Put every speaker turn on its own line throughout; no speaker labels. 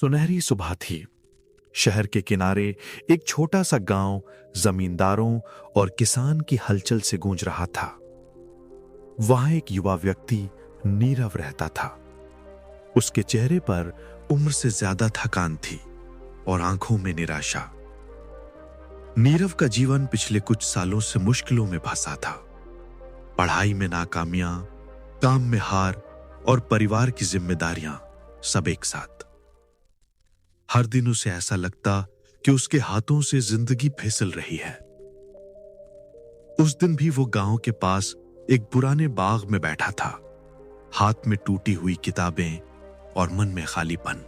सुनहरी सुबह थी। शहर के किनारे एक छोटा सा गांव जमींदारों और किसान की हलचल से गूंज रहा था। वहां एक युवा व्यक्ति नीरव रहता था। उसके चेहरे पर उम्र से ज्यादा थकान थी और आंखों में निराशा। नीरव का जीवन पिछले कुछ सालों से मुश्किलों में फंसा था। पढ़ाई में नाकामियां, काम में हार और परिवार की जिम्मेदारियां सब एक साथ। हर दिन उसे ऐसा लगता कि उसके हाथों से जिंदगी फिसल रही है। उस दिन भी वो गांव के पास एक पुराने बाग में बैठा था, हाथ में टूटी हुई किताबें और मन में खालीपन।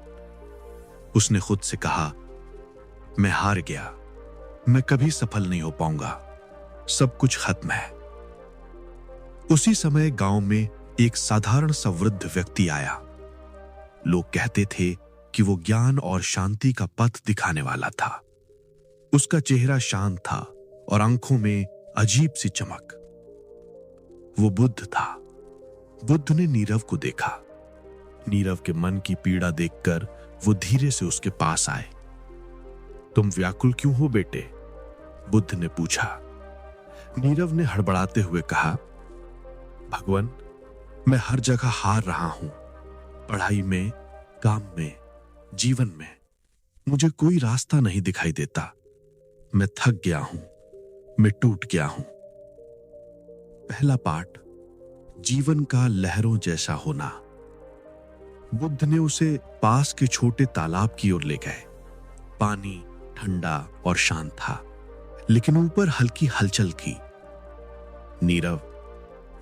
उसने खुद से कहा, मैं हार गया, मैं कभी सफल नहीं हो पाऊंगा, सब कुछ खत्म है। उसी समय गांव में एक साधारण सा वृद्ध व्यक्ति आया। लोग कहते थे कि वो ज्ञान और शांति का पथ दिखाने वाला था। उसका चेहरा शांत था और आंखों में अजीब सी चमक। वो बुद्ध था। बुद्ध ने नीरव को देखा। नीरव के मन की पीड़ा देखकर वो धीरे से उसके पास आए। तुम व्याकुल क्यों हो बेटे? बुद्ध ने पूछा। नीरव ने हड़बड़ाते हुए कहा, भगवान, मैं हर जगह हार रहा हूं। पढ़ाई में, काम में, जीवन में मुझे कोई रास्ता नहीं दिखाई देता। मैं थक गया हूं, मैं टूट गया हूं। पहला पाठ, जीवन का लहरों जैसा होना। बुद्ध ने उसे पास के छोटे तालाब की ओर ले गए। पानी ठंडा और शांत था, लेकिन ऊपर हल्की हलचल थी। नीरव,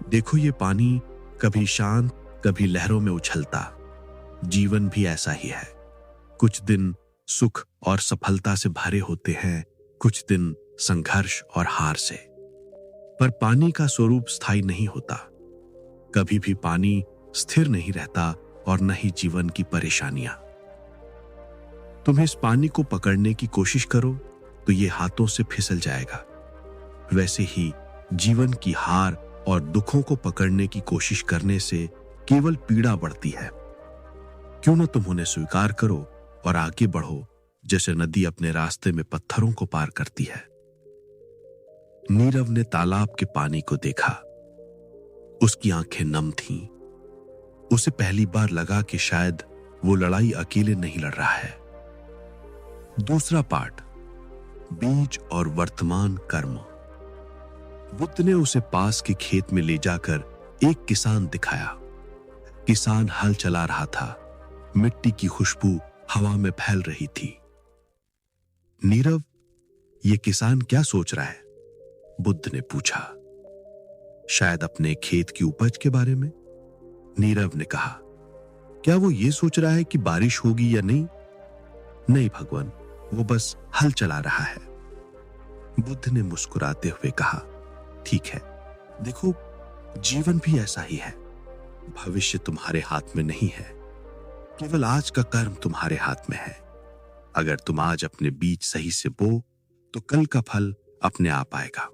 देखो ये पानी कभी शांत, कभी लहरों में उछलता। जीवन भी ऐसा ही है। कुछ दिन सुख और सफलता से भरे होते हैं, कुछ दिन संघर्ष और हार से। पर पानी का स्वरूप स्थायी नहीं होता। कभी भी पानी स्थिर नहीं रहता और न ही जीवन की परेशानियां। तुम इस पानी को पकड़ने की कोशिश करो तो ये हाथों से फिसल जाएगा। वैसे ही जीवन की हार और दुखों को पकड़ने की कोशिश करने से केवल पीड़ा बढ़ती है। क्यों न तुम उन्हें स्वीकार करो और आगे बढ़ो, जैसे नदी अपने रास्ते में पत्थरों को पार करती है। नीरव ने तालाब के पानी को देखा। उसकी आंखें नम थीं। उसे पहली बार लगा कि शायद वो लड़ाई अकेले नहीं लड़ रहा है। दूसरा पाठ, बीज और वर्तमान कर्म। बुद्ध ने उसे पास के खेत में ले जाकर एक किसान दिखाया। किसान हल चला रहा था। मिट्टी की खुशबू हवा में फैल रही थी। नीरव, ये किसान क्या सोच रहा है? बुद्ध ने पूछा। शायद अपने खेत की उपज के बारे में। नीरव ने कहा, क्या वो ये सोच रहा है कि बारिश होगी या नहीं? नहीं भगवान, वो बस हल चला रहा है। बुद्ध ने मुस्कुराते हुए कहा, ठीक है, देखो जीवन भी ऐसा ही है। भविष्य तुम्हारे हाथ में नहीं है, केवल आज का कर्म तुम्हारे हाथ में है। अगर तुम आज अपने बीज सही से बो तो कल का फल अपने आप आएगा।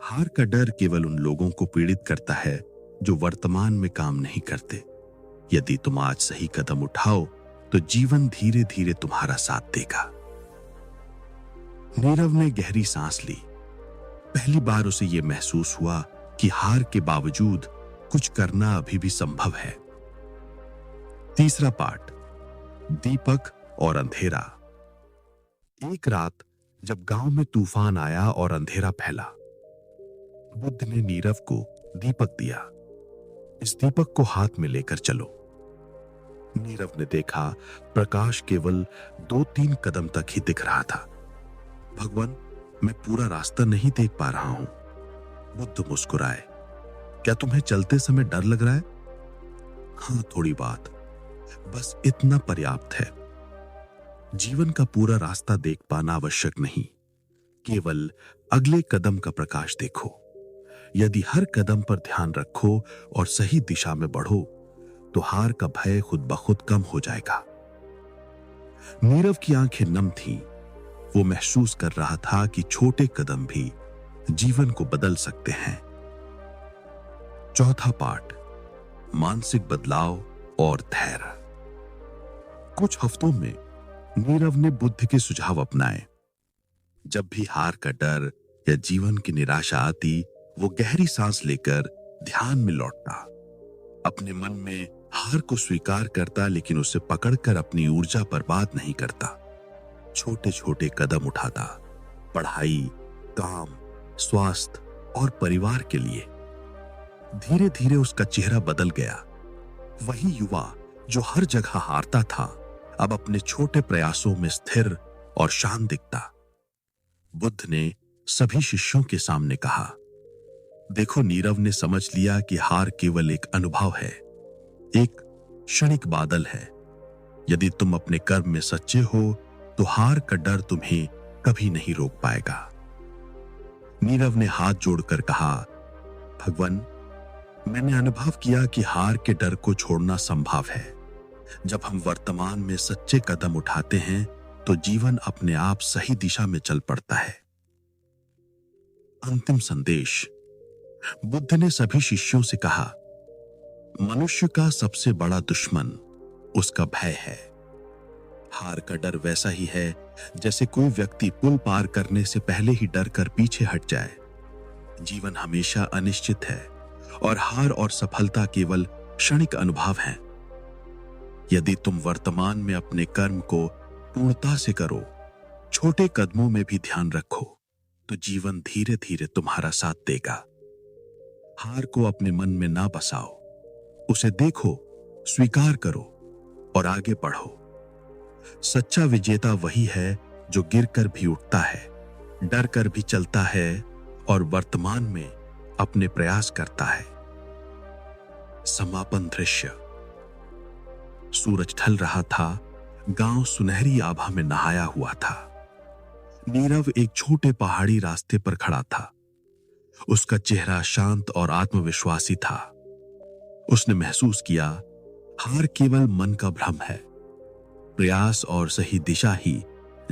हार का डर केवल उन लोगों को पीड़ित करता है जो वर्तमान में काम नहीं करते। यदि तुम आज सही कदम उठाओ तो जीवन धीरे धीरे तुम्हारा साथ देगा। नीरव ने गहरी सांस ली। पहली बार उसे यह महसूस हुआ कि हार के बावजूद कुछ करना अभी भी संभव है। तीसरा पाठ, दीपक और अंधेरा। एक रात जब गांव में तूफान आया और अंधेरा फैला, बुद्ध ने नीरव को दीपक दिया। इस दीपक को हाथ में लेकर चलो। नीरव ने देखा, प्रकाश केवल 2-3 कदम तक ही दिख रहा था। भगवान, मैं पूरा रास्ता नहीं देख पा रहा हूं। बुद्ध मुस्कुराए। क्या तुम्हें चलते समय डर लग रहा है? हाँ, थोड़ी बात, बस इतना पर्याप्त है। जीवन का पूरा रास्ता देख पाना आवश्यक नहीं, केवल अगले कदम का प्रकाश देखो। यदि हर कदम पर ध्यान रखो और सही दिशा में बढ़ो तो हार का भय खुद ब खुद कम हो जाएगा। नीरव की आंखें नम थीं। वो महसूस कर रहा था कि छोटे कदम भी जीवन को बदल सकते हैं। चौथा पाठ, मानसिक बदलाव और धैर्य।
कुछ हफ्तों में नीरव ने बुद्ध के सुझाव अपनाए। जब भी हार का डर या जीवन की निराशा आती, वो गहरी सांस लेकर ध्यान में लौटता। अपने मन में हार को स्वीकार करता, लेकिन उसे पकड़कर अपनी ऊर्जा बर्बाद नहीं करता। छोटे छोटे कदम उठाता, पढ़ाई, काम, स्वास्थ्य और परिवार के लिए। धीरे धीरे उसका चेहरा बदल गया। वही युवा जो हर जगह हारता था, अब अपने छोटे प्रयासों में स्थिर और शांत दिखता। बुद्ध ने सभी शिष्यों के सामने कहा, देखो, नीरव ने समझ लिया कि हार केवल एक अनुभव है, एक क्षणिक बादल है। यदि तुम अपने कर्म में सच्चे हो तो हार का डर तुम्हें कभी नहीं रोक पाएगा। नीरव ने हाथ जोड़कर कहा, भगवान, मैंने अनुभव किया कि हार के डर को छोड़ना संभव है। जब हम वर्तमान में सच्चे कदम उठाते हैं तो जीवन अपने आप सही दिशा में चल पड़ता है। अंतिम संदेश। बुद्ध ने सभी शिष्यों से कहा, मनुष्य का सबसे बड़ा दुश्मन उसका भय है। हार का डर वैसा ही है जैसे कोई व्यक्ति पुल पार करने से पहले ही डर कर पीछे हट जाए। जीवन हमेशा अनिश्चित है और हार और सफलता केवल क्षणिक अनुभव हैं। यदि तुम वर्तमान में अपने कर्म को पूर्णता से करो, छोटे कदमों में भी ध्यान रखो, तो जीवन धीरे धीरे तुम्हारा साथ देगा। हार को अपने मन में ना बसाओ, उसे देखो, स्वीकार करो और आगे बढ़ो। सच्चा विजेता वही है जो गिरकर भी उठता है, डर कर भी चलता है और वर्तमान में अपने प्रयास करता है। समापन दृश्य। सूरज ढल रहा था, गांव सुनहरी आभा में नहाया हुआ था। नीरव एक छोटे पहाड़ी रास्ते पर खड़ा था। उसका चेहरा शांत और आत्मविश्वासी था। उसने महसूस किया, हार केवल मन का भ्रम है। प्रयास और सही दिशा ही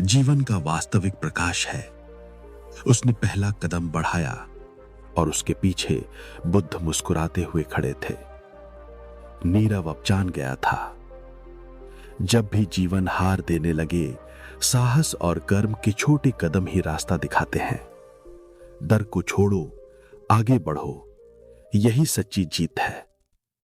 जीवन का वास्तविक प्रकाश है। उसने पहला कदम बढ़ाया और उसके पीछे बुद्ध मुस्कुराते हुए खड़े थे। नीरव अब जान गया था, जब भी जीवन हार देने लगे, साहस और कर्म के छोटे कदम ही रास्ता दिखाते हैं। डर को छोड़ो, आगे बढ़ो, यही सच्ची जीत है।